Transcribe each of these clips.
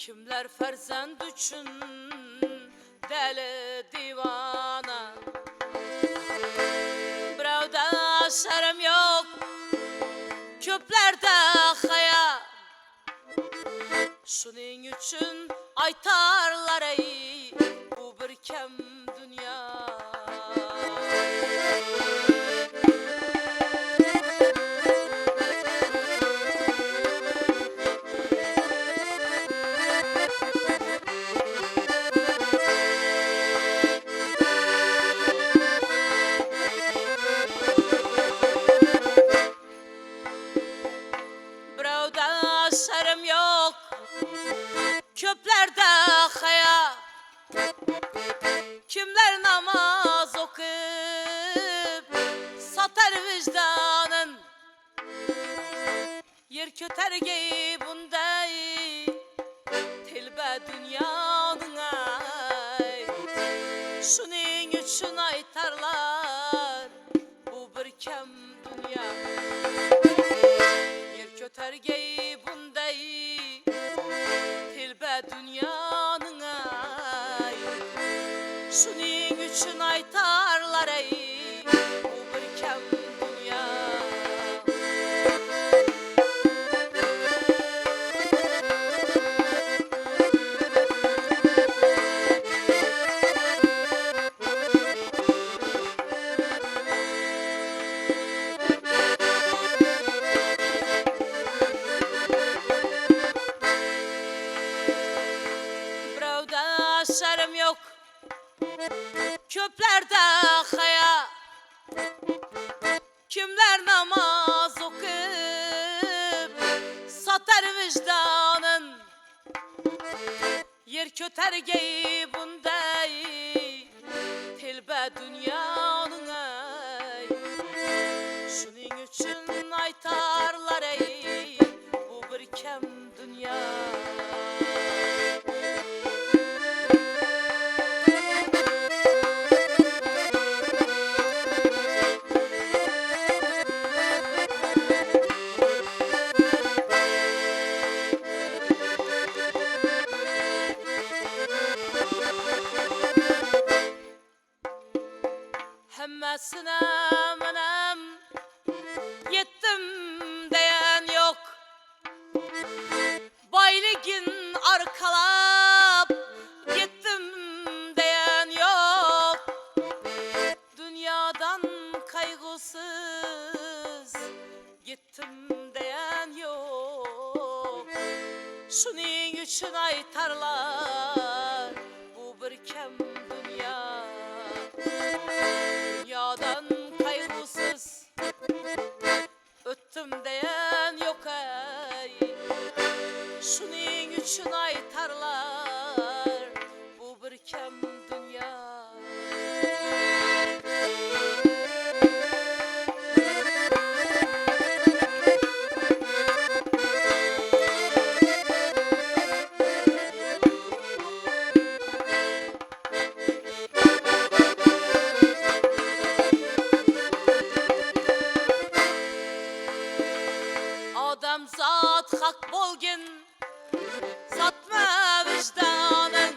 Kimler farzand üçün deli divana, birovda şerm yok, köplerde haya. Şuning üçün aytarlar ey bu bir kem dünya. Birovda şerm yok, köplerde haya. Kimler namaz okuyup satar vicdanın, yer kötergeyi bunday tilbe dünyanın ay. Şuning üçün aytarlar bu bir kem dünya. Yer kötergeyi bunday tilbe dünyanın ay. Şuning üçün aytarlar ey bu bir kem dünya. Birovda şerm yok, köplerde haya. Kimler namaz okuyup satar vicdanın, yer kötergeyi bunday tilbe dünyanın ay. Şuning üçün aytarlar ey bu bir kem dünya. Hemmesine menem yettim diyen yok, bayligin arkalap gittim diyen yok. Dünyadan kaygısız gittim diyen yok. Şuning üçün aytarlar bu bir kem dünya. Dünyadan kaygısız öttüm diyen yok ey. Şuning üçün aytarlar bu bir kem dünya. Adamzat hak bolgin satma vicdanın,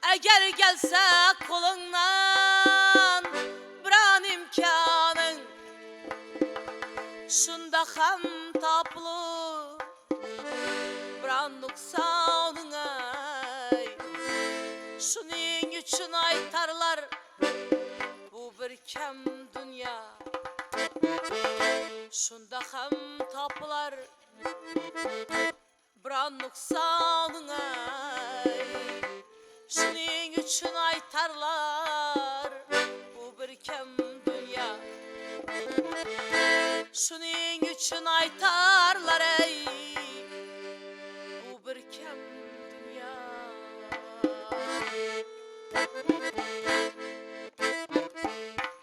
eğer gelse kolundan biran imkanın. Şunda ham taplı biran nuksanın ay. Şuning üçün aytarlar bu bir kem dünya. Şunda ham tapılar biran nuksanın ay. Şuning üçün aytarlar bu bir kem dünya. Şuning üçün aytarlar ey